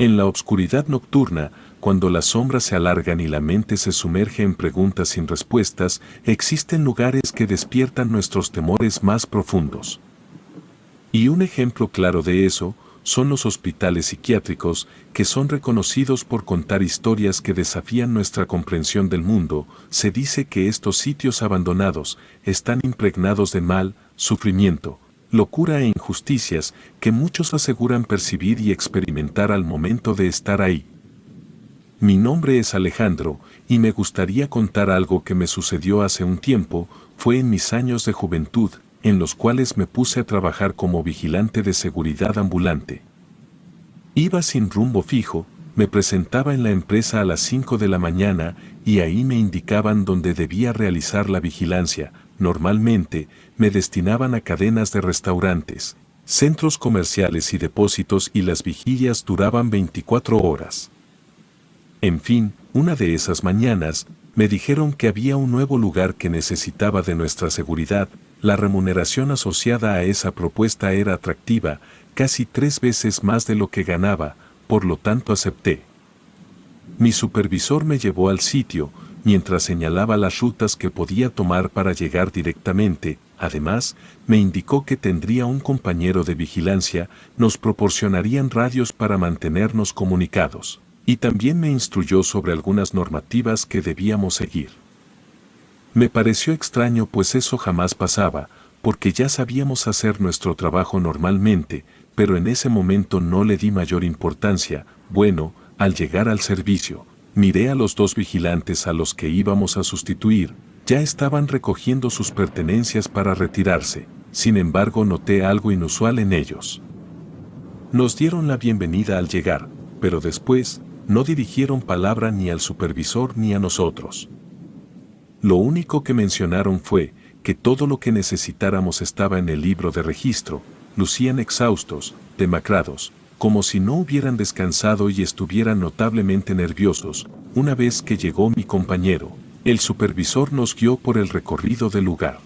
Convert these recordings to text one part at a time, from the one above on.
En la oscuridad nocturna, cuando las sombras se alargan y la mente se sumerge en preguntas sin respuestas, existen lugares que despiertan nuestros temores más profundos. Y un ejemplo claro de eso son los hospitales psiquiátricos, que son reconocidos por contar historias que desafían nuestra comprensión del mundo. Se dice que estos sitios abandonados están impregnados de mal, sufrimiento, locura e injusticias que muchos aseguran percibir y experimentar al momento de estar ahí. Mi nombre es Alejandro, y me gustaría contar algo que me sucedió hace un tiempo. Fue en mis años de juventud, en los cuales me puse a trabajar como vigilante de seguridad ambulante. Iba sin rumbo fijo, me presentaba en la empresa a las 5 de la mañana y ahí me indicaban dónde debía realizar la vigilancia. Normalmente, me destinaban a cadenas de restaurantes, centros comerciales y depósitos, y las vigilias duraban 24 horas. En fin, una de esas mañanas, me dijeron que había un nuevo lugar que necesitaba de nuestra seguridad. La remuneración asociada a esa propuesta era atractiva, casi 3 veces más de lo que ganaba, por lo tanto acepté. Mi supervisor me llevó al sitio, mientras señalaba las rutas que podía tomar para llegar directamente. Además, me indicó que tendría un compañero de vigilancia, nos proporcionarían radios para mantenernos comunicados, y también me instruyó sobre algunas normativas que debíamos seguir. Me pareció extraño, pues eso jamás pasaba, porque ya sabíamos hacer nuestro trabajo normalmente, pero en ese momento no le di mayor importancia. Bueno, al llegar al servicio, miré a los 2 vigilantes a los que íbamos a sustituir. Ya estaban recogiendo sus pertenencias para retirarse. Sin embargo, noté algo inusual en ellos. Nos dieron la bienvenida al llegar, pero después no dirigieron palabra ni al supervisor ni a nosotros. Lo único que mencionaron fue que todo lo que necesitáramos estaba en el libro de registro. Lucían exhaustos, demacrados, como si no hubieran descansado, y estuvieran notablemente nerviosos. Una vez que llegó mi compañero, el supervisor nos guió por el recorrido del lugar.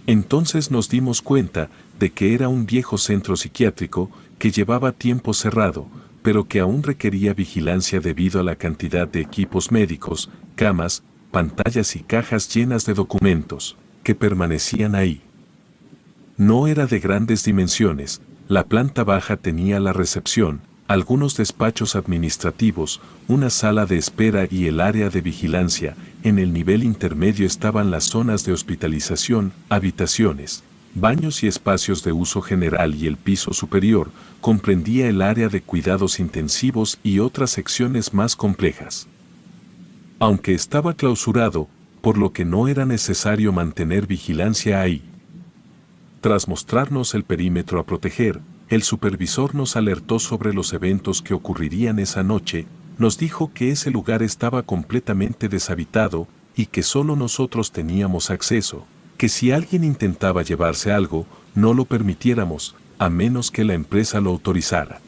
Entonces nos dimos cuenta de que era un viejo centro psiquiátrico que llevaba tiempo cerrado, pero que aún requería vigilancia debido a la cantidad de equipos médicos, camas, pantallas y cajas llenas de documentos que permanecían ahí. No era de grandes dimensiones. La planta baja tenía la recepción, algunos despachos administrativos, una sala de espera y el área de vigilancia. En el nivel intermedio estaban las zonas de hospitalización, habitaciones, baños y espacios de uso general, y el piso superior comprendía el área de cuidados intensivos y otras secciones más complejas. Aunque estaba clausurado, por lo que no era necesario mantener vigilancia ahí. Tras mostrarnos el perímetro a proteger, el supervisor nos alertó sobre los eventos que ocurrirían esa noche. Nos dijo que ese lugar estaba completamente deshabitado y que solo nosotros teníamos acceso, que si alguien intentaba llevarse algo, no lo permitiéramos, a menos que la empresa lo autorizara.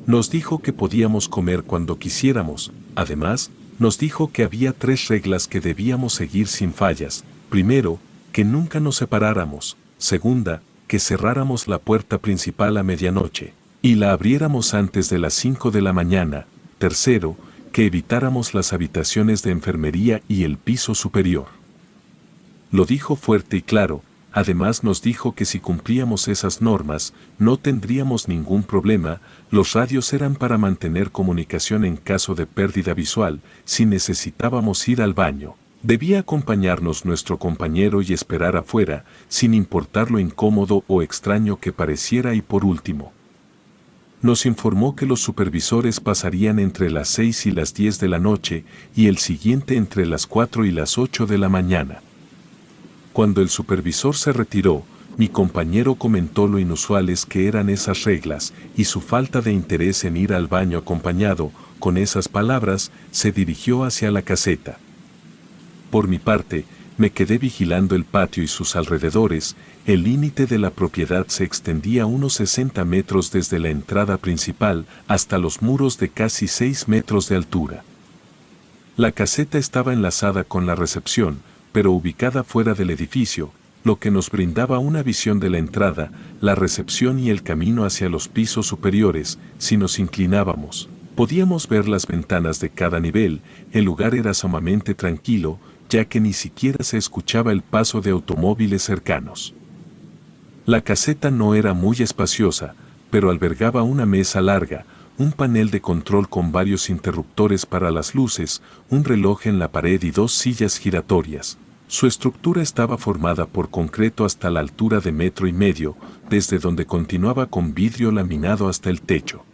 Nos dijo que podíamos comer cuando quisiéramos. Además, nos dijo que había 3 reglas que debíamos seguir sin fallas. Primero, que nunca nos separáramos. Segunda, que cerráramos la puerta principal a medianoche y la abriéramos antes de las 5 de la mañana. Tercero, que evitáramos las habitaciones de enfermería y el piso superior. Lo dijo fuerte y claro. Además nos dijo que si cumplíamos esas normas, no tendríamos ningún problema. Los radios eran para mantener comunicación en caso de pérdida visual. Si necesitábamos ir al baño, debía acompañarnos nuestro compañero y esperar afuera, sin importar lo incómodo o extraño que pareciera. Y por último, nos informó que los supervisores pasarían entre las 6 y las 10 de la noche y el siguiente entre las 4 y las 8 de la mañana. Cuando el supervisor se retiró, mi compañero comentó lo inusuales que eran esas reglas y su falta de interés en ir al baño acompañado. Con esas palabras, se dirigió hacia la caseta. Por mi parte, me quedé vigilando el patio y sus alrededores. El límite de la propiedad se extendía unos 60 metros desde la entrada principal hasta los muros de casi 6 metros de altura. La caseta estaba enlazada con la recepción, pero ubicada fuera del edificio, lo que nos brindaba una visión de la entrada, la recepción y el camino hacia los pisos superiores. Si nos inclinábamos, podíamos ver las ventanas de cada nivel. El lugar era sumamente tranquilo, ya que ni siquiera se escuchaba el paso de automóviles cercanos. La caseta no era muy espaciosa, pero albergaba una mesa larga, un panel de control con varios interruptores para las luces, un reloj en la pared y 2 sillas giratorias. Su estructura estaba formada por concreto hasta la altura de 1,5 metros, desde donde continuaba con vidrio laminado hasta el techo.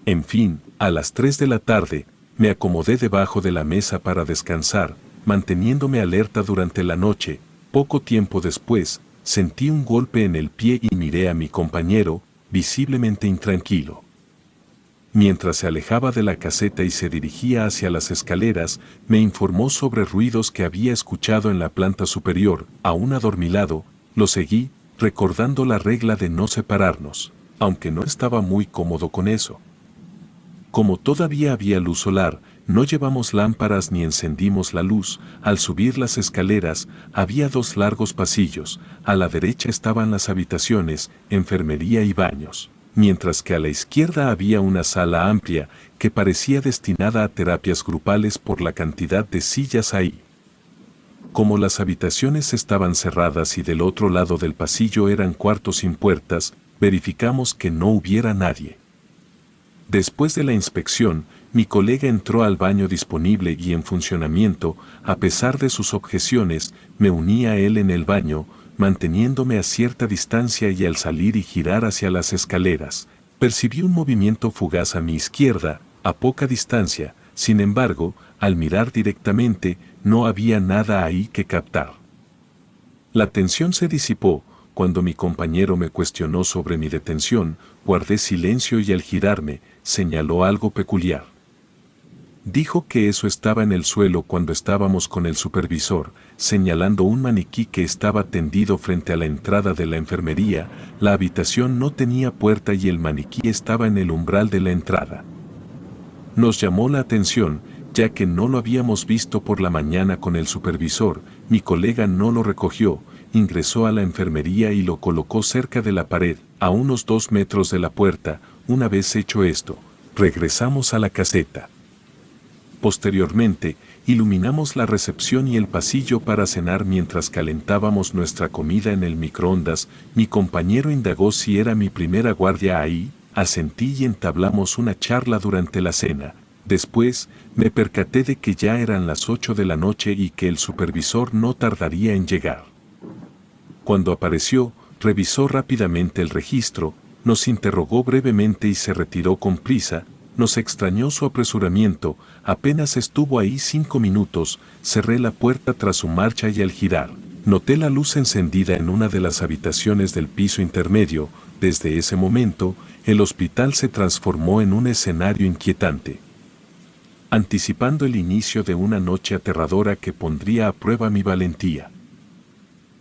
En fin, a las 3 de la tarde, me acomodé debajo de la mesa para descansar, manteniéndome alerta durante la noche. Poco tiempo después, sentí un golpe en el pie y miré a mi compañero, visiblemente intranquilo. Mientras se alejaba de la caseta y se dirigía hacia las escaleras, me informó sobre ruidos que había escuchado en la planta superior. Aún adormilado, lo seguí, recordando la regla de no separarnos, aunque no estaba muy cómodo con eso. Como todavía había luz solar, no llevamos lámparas ni encendimos la luz. Al subir las escaleras, había 2 largos pasillos. A la derecha estaban las habitaciones, enfermería y baños, mientras que a la izquierda había una sala amplia que parecía destinada a terapias grupales por la cantidad de sillas ahí. Como las habitaciones estaban cerradas y del otro lado del pasillo eran cuartos sin puertas, verificamos que no hubiera nadie. Después de la inspección, mi colega entró al baño disponible y en funcionamiento. A pesar de sus objeciones, me uní a él en el baño, manteniéndome a cierta distancia, y al salir y girar hacia las escaleras, percibí un movimiento fugaz a mi izquierda, a poca distancia. Sin embargo, al mirar directamente, no había nada ahí que captar. La tensión se disipó. Cuando mi compañero me cuestionó sobre mi detención, guardé silencio y al girarme, señaló algo peculiar. Dijo que eso estaba en el suelo cuando estábamos con el supervisor, señalando un maniquí que estaba tendido frente a la entrada de la enfermería. La habitación no tenía puerta y el maniquí estaba en el umbral de la entrada. Nos llamó la atención, ya que no lo habíamos visto por la mañana con el supervisor. Mi colega no lo recogió, ingresó a la enfermería y lo colocó cerca de la pared, a unos 2 metros de la puerta. Una vez hecho esto, regresamos a la caseta. Posteriormente, iluminamos la recepción y el pasillo para cenar. Mientras calentábamos nuestra comida en el microondas, mi compañero indagó si era mi primera guardia ahí. Asentí y entablamos una charla durante la cena. Después, me percaté de que ya eran las 8 de la noche y que el supervisor no tardaría en llegar. Cuando apareció, revisó rápidamente el registro, nos interrogó brevemente y se retiró con prisa. Nos extrañó su apresuramiento. Apenas estuvo ahí 5 minutos, cerré la puerta tras su marcha y al girar, noté la luz encendida en una de las habitaciones del piso intermedio. Desde ese momento, el hospital se transformó en un escenario inquietante, anticipando el inicio de una noche aterradora que pondría a prueba mi valentía.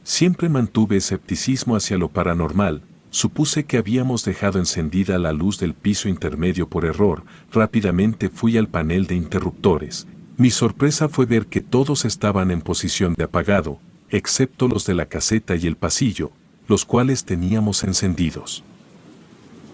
Siempre mantuve escepticismo hacia lo paranormal. Supuse que habíamos dejado encendida la luz del piso intermedio por error. Rápidamente fui al panel de interruptores. Mi sorpresa fue ver que todos estaban en posición de apagado, excepto los de la caseta y el pasillo, los cuales teníamos encendidos.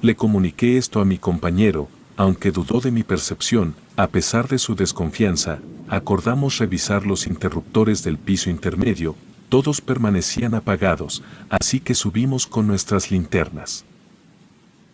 Le comuniqué esto a mi compañero, aunque dudó de mi percepción. A pesar de su desconfianza, acordamos revisar los interruptores del piso intermedio. Todos permanecían apagados, así que subimos con nuestras linternas.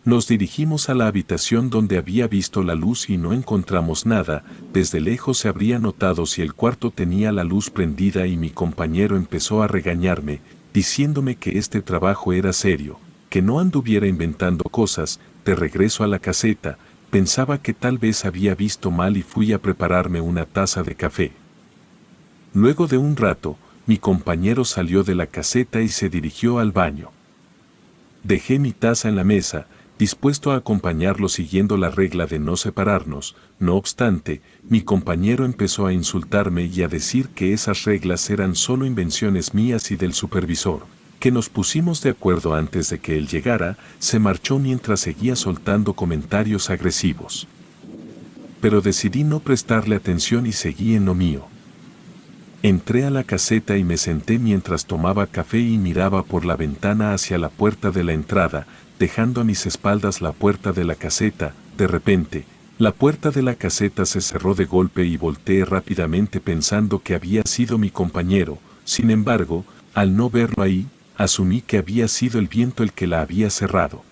Nos dirigimos a la habitación donde había visto la luz y no encontramos nada. Desde lejos se habría notado si el cuarto tenía la luz prendida y mi compañero empezó a regañarme, diciéndome que este trabajo era serio, que no anduviera inventando cosas. De regreso a la caseta, pensaba que tal vez había visto mal y fui a prepararme una taza de café. Luego de un rato, mi compañero salió de la caseta y se dirigió al baño. Dejé mi taza en la mesa, dispuesto a acompañarlo siguiendo la regla de no separarnos. No obstante, mi compañero empezó a insultarme y a decir que esas reglas eran solo invenciones mías y del supervisor, que nos pusimos de acuerdo antes de que él llegara. Se marchó mientras seguía soltando comentarios agresivos. Pero decidí no prestarle atención y seguí en lo mío. Entré a la caseta y me senté mientras tomaba café y miraba por la ventana hacia la puerta de la entrada, dejando a mis espaldas la puerta de la caseta. De repente, la puerta de la caseta se cerró de golpe y volteé rápidamente pensando que había sido mi compañero. Sin embargo, al no verlo ahí, asumí que había sido el viento el que la había cerrado,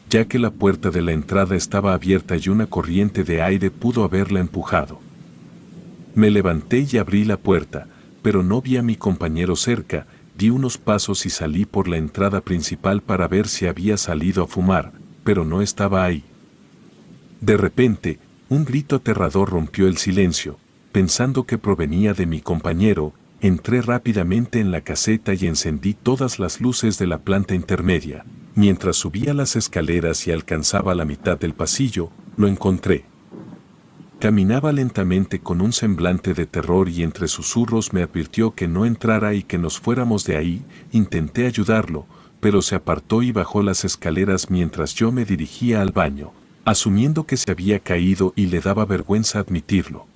ya que la puerta de la entrada estaba abierta y una corriente de aire pudo haberla empujado. Me levanté y abrí la puerta, pero no vi a mi compañero cerca. Di unos pasos y salí por la entrada principal para ver si había salido a fumar, pero no estaba ahí. De repente, un grito aterrador rompió el silencio. Pensando que provenía de mi compañero, entré rápidamente en la caseta y encendí todas las luces de la planta intermedia. Mientras subía las escaleras y alcanzaba la mitad del pasillo, lo encontré. Caminaba lentamente con un semblante de terror y entre susurros me advirtió que no entrara y que nos fuéramos de ahí. Intenté ayudarlo, pero se apartó y bajó las escaleras mientras yo me dirigía al baño, asumiendo que se había caído y le daba vergüenza admitirlo.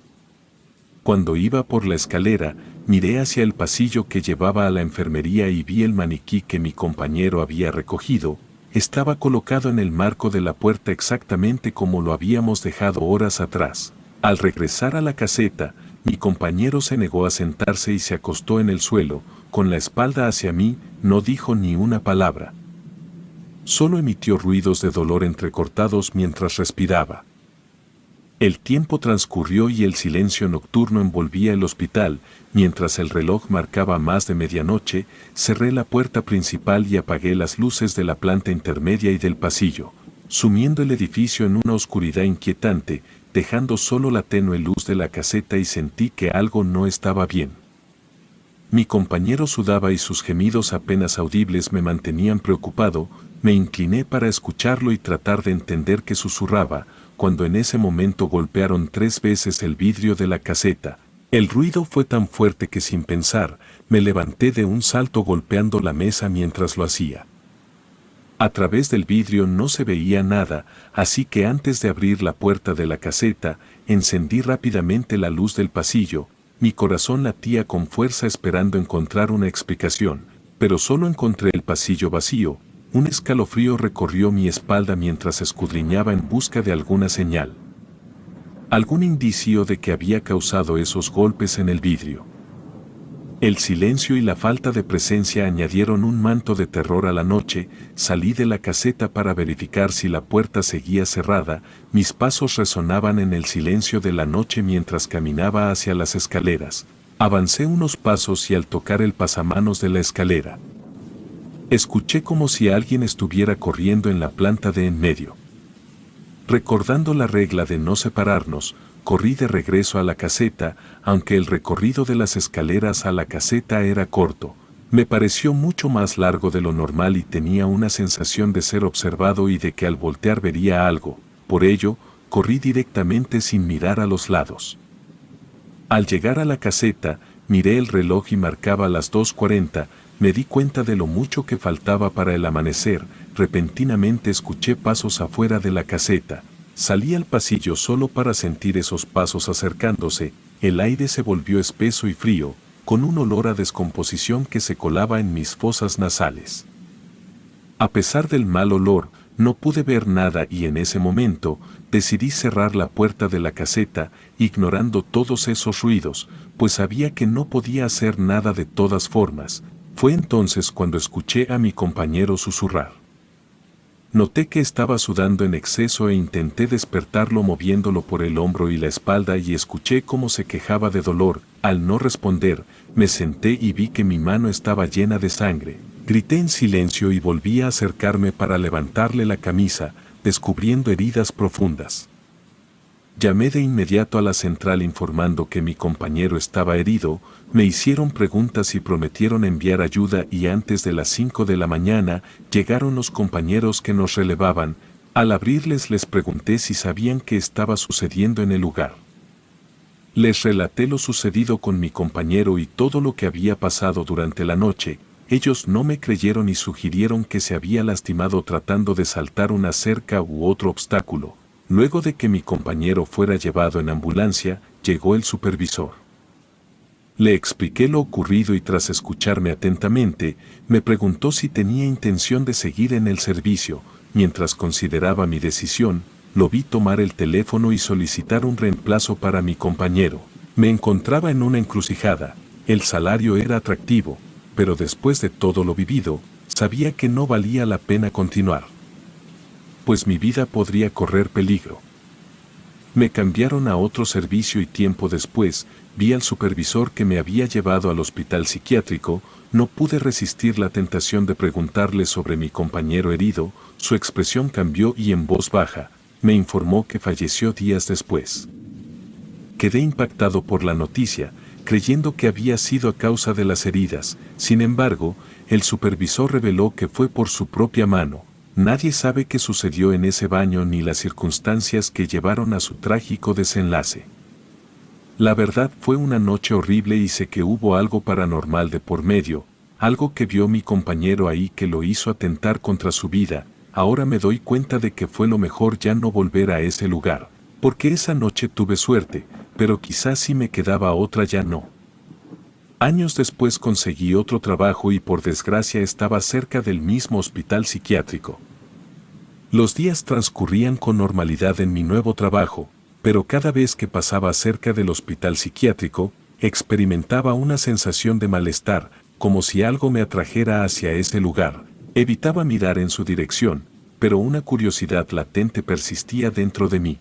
Cuando iba por la escalera, miré hacia el pasillo que llevaba a la enfermería y vi el maniquí que mi compañero había recogido. Estaba colocado en el marco de la puerta exactamente como lo habíamos dejado horas atrás. Al regresar a la caseta, mi compañero se negó a sentarse y se acostó en el suelo, con la espalda hacia mí. No dijo ni una palabra. Solo emitió ruidos de dolor entrecortados mientras respiraba. El tiempo transcurrió y el silencio nocturno envolvía el hospital. Mientras el reloj marcaba más de medianoche, cerré la puerta principal y apagué las luces de la planta intermedia y del pasillo, sumiendo el edificio en una oscuridad inquietante, dejando solo la tenue luz de la caseta, y sentí que algo no estaba bien. Mi compañero sudaba y sus gemidos apenas audibles me mantenían preocupado. Me incliné para escucharlo y tratar de entender qué susurraba, cuando en ese momento golpearon 3 veces el vidrio de la caseta. El ruido fue tan fuerte que sin pensar, me levanté de un salto golpeando la mesa mientras lo hacía. A través del vidrio no se veía nada, así que antes de abrir la puerta de la caseta, encendí rápidamente la luz del pasillo. Mi corazón latía con fuerza esperando encontrar una explicación, pero solo encontré el pasillo vacío. Un escalofrío recorrió mi espalda mientras escudriñaba en busca de alguna señal, algún indicio de que había causado esos golpes en el vidrio. El silencio y la falta de presencia añadieron un manto de terror a la noche. Salí de la caseta para verificar si la puerta seguía cerrada. Mis pasos resonaban en el silencio de la noche mientras caminaba hacia las escaleras. Avancé unos pasos y al tocar el pasamanos de la escalera, escuché como si alguien estuviera corriendo en la planta de en medio. Recordando la regla de no separarnos, corrí de regreso a la caseta. Aunque el recorrido de las escaleras a la caseta era corto, me pareció mucho más largo de lo normal y tenía una sensación de ser observado y de que al voltear vería algo. Por ello, corrí directamente sin mirar a los lados. Al llegar a la caseta, miré el reloj y marcaba las 2:40. Me di cuenta de lo mucho que faltaba para el amanecer. Repentinamente escuché pasos afuera de la caseta. Salí al pasillo solo para sentir esos pasos acercándose. El aire se volvió espeso y frío, con un olor a descomposición que se colaba en mis fosas nasales. A pesar del mal olor, no pude ver nada y en ese momento decidí cerrar la puerta de la caseta, ignorando todos esos ruidos, pues sabía que no podía hacer nada de todas formas. Fue entonces cuando escuché a mi compañero susurrar. Noté que estaba sudando en exceso e intenté despertarlo moviéndolo por el hombro y la espalda y escuché cómo se quejaba de dolor. Al no responder, me senté y vi que mi mano estaba llena de sangre. Grité en silencio y volví a acercarme para levantarle la camisa, descubriendo heridas profundas. Llamé de inmediato a la central informando que mi compañero estaba herido. Me hicieron preguntas y prometieron enviar ayuda y antes de las 5 de la mañana llegaron los compañeros que nos relevaban. Al abrirles les pregunté si sabían qué estaba sucediendo en el lugar. Les relaté lo sucedido con mi compañero y todo lo que había pasado durante la noche. Ellos no me creyeron y sugirieron que se había lastimado tratando de saltar una cerca u otro obstáculo. Luego de que mi compañero fuera llevado en ambulancia, llegó el supervisor. Le expliqué lo ocurrido y tras escucharme atentamente, me preguntó si tenía intención de seguir en el servicio. Mientras consideraba mi decisión, lo vi tomar el teléfono y solicitar un reemplazo para mi compañero. Me encontraba en una encrucijada. El salario era atractivo, pero después de todo lo vivido, sabía que no valía la pena continuar, pues mi vida podría correr peligro. Me cambiaron a otro servicio y tiempo después, vi al supervisor que me había llevado al hospital psiquiátrico. No pude resistir la tentación de preguntarle sobre mi compañero herido. Su expresión cambió y en voz baja, me informó que falleció días después. Quedé impactado por la noticia, creyendo que había sido a causa de las heridas. Sin embargo, el supervisor reveló que fue por su propia mano. Nadie sabe qué sucedió en ese baño ni las circunstancias que llevaron a su trágico desenlace. La verdad fue una noche horrible y sé que hubo algo paranormal de por medio, algo que vio mi compañero ahí que lo hizo atentar contra su vida. Ahora me doy cuenta de que fue lo mejor ya no volver a ese lugar, porque esa noche tuve suerte, pero quizás si me quedaba otra ya no. Años después conseguí otro trabajo y por desgracia estaba cerca del mismo hospital psiquiátrico. Los días transcurrían con normalidad en mi nuevo trabajo, pero cada vez que pasaba cerca del hospital psiquiátrico, experimentaba una sensación de malestar, como si algo me atrajera hacia ese lugar. Evitaba mirar en su dirección, pero una curiosidad latente persistía dentro de mí.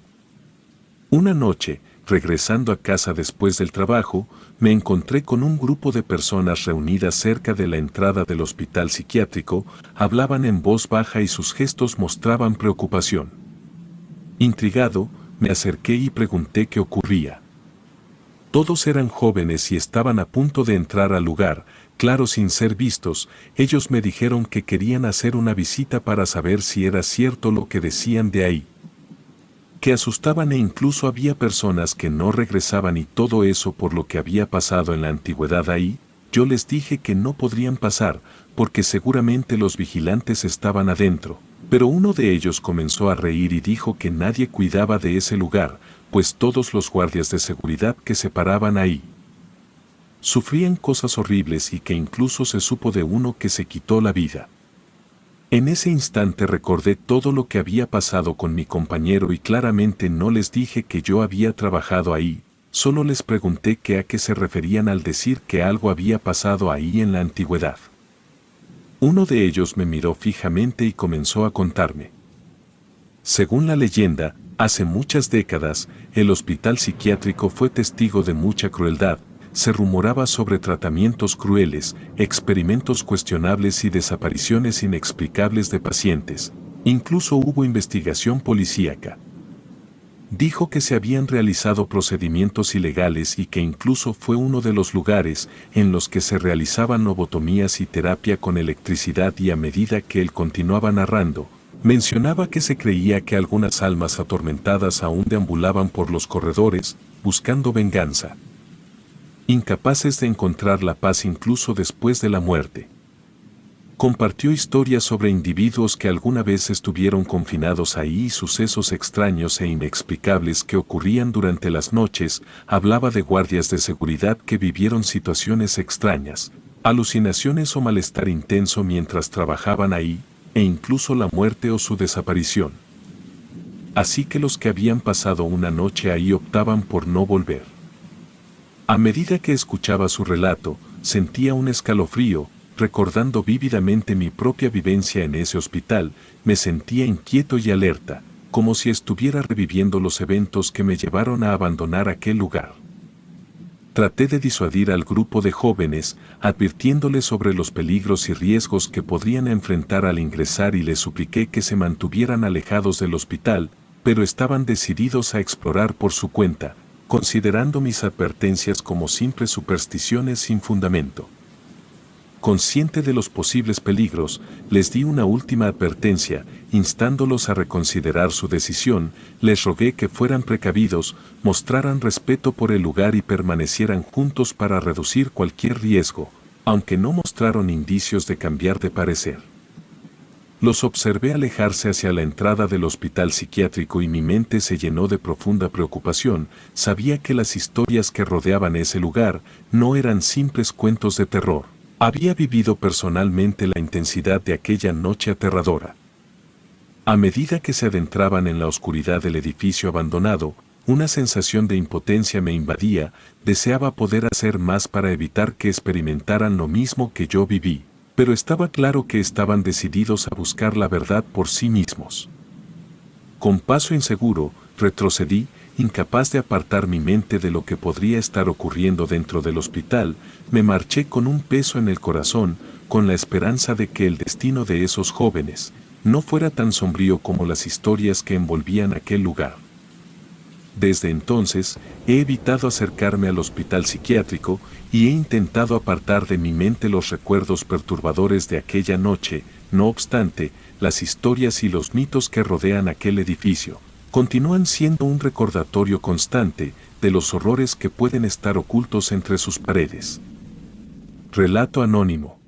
Una noche, regresando a casa después del trabajo, me encontré con un grupo de personas reunidas cerca de la entrada del hospital psiquiátrico. Hablaban en voz baja y sus gestos mostraban preocupación. Intrigado, me acerqué y pregunté qué ocurría. Todos eran jóvenes y estaban a punto de entrar al lugar. Claro, sin ser vistos, ellos me dijeron que querían hacer una visita para saber si era cierto lo que decían de ahí. Que asustaban e incluso había personas que no regresaban y todo eso por lo que había pasado en la antigüedad ahí. Yo les dije que no podrían pasar, porque seguramente los vigilantes estaban adentro, pero uno de ellos comenzó a reír y dijo que nadie cuidaba de ese lugar, pues todos los guardias de seguridad que se paraban ahí sufrían cosas horribles y que incluso se supo de uno que se quitó la vida. En ese instante recordé todo lo que había pasado con mi compañero y claramente no les dije que yo había trabajado ahí, solo les pregunté a qué se referían al decir que algo había pasado ahí en la antigüedad. Uno de ellos me miró fijamente y comenzó a contarme. Según la leyenda, hace muchas décadas, el hospital psiquiátrico fue testigo de mucha crueldad. Se rumoraba sobre tratamientos crueles, experimentos cuestionables y desapariciones inexplicables de pacientes. Incluso hubo investigación policíaca. Dijo que se habían realizado procedimientos ilegales y que incluso fue uno de los lugares en los que se realizaban lobotomías y terapia con electricidad y a medida que él continuaba narrando, mencionaba que se creía que algunas almas atormentadas aún deambulaban por los corredores, buscando venganza, incapaces de encontrar la paz incluso después de la muerte. Compartió historias sobre individuos que alguna vez estuvieron confinados ahí y sucesos extraños e inexplicables que ocurrían durante las noches. Hablaba de guardias de seguridad que vivieron situaciones extrañas, alucinaciones o malestar intenso mientras trabajaban ahí, e incluso la muerte o su desaparición. Así que los que habían pasado una noche ahí optaban por no volver. A medida que escuchaba su relato, sentía un escalofrío. Recordando vívidamente mi propia vivencia en ese hospital, me sentía inquieto y alerta, como si estuviera reviviendo los eventos que me llevaron a abandonar aquel lugar. Traté de disuadir al grupo de jóvenes, advirtiéndoles sobre los peligros y riesgos que podrían enfrentar al ingresar y les supliqué que se mantuvieran alejados del hospital, pero estaban decididos a explorar por su cuenta, considerando mis advertencias como simples supersticiones sin fundamento. Consciente de los posibles peligros, les di una última advertencia, instándolos a reconsiderar su decisión. Les rogué que fueran precavidos, mostraran respeto por el lugar y permanecieran juntos para reducir cualquier riesgo, aunque no mostraron indicios de cambiar de parecer. Los observé alejarse hacia la entrada del hospital psiquiátrico y mi mente se llenó de profunda preocupación. Sabía que las historias que rodeaban ese lugar no eran simples cuentos de terror. Había vivido personalmente la intensidad de aquella noche aterradora. A medida que se adentraban en la oscuridad del edificio abandonado, una sensación de impotencia me invadía. Deseaba poder hacer más para evitar que experimentaran lo mismo que yo viví, pero estaba claro que estaban decididos a buscar la verdad por sí mismos. Con paso inseguro, retrocedí, incapaz de apartar mi mente de lo que podría estar ocurriendo dentro del hospital. Me marché con un peso en el corazón, con la esperanza de que el destino de esos jóvenes no fuera tan sombrío como las historias que envolvían aquel lugar. Desde entonces, he evitado acercarme al hospital psiquiátrico y he intentado apartar de mi mente los recuerdos perturbadores de aquella noche. No obstante, las historias y los mitos que rodean aquel edificio continúan siendo un recordatorio constante de los horrores que pueden estar ocultos entre sus paredes. Relato anónimo.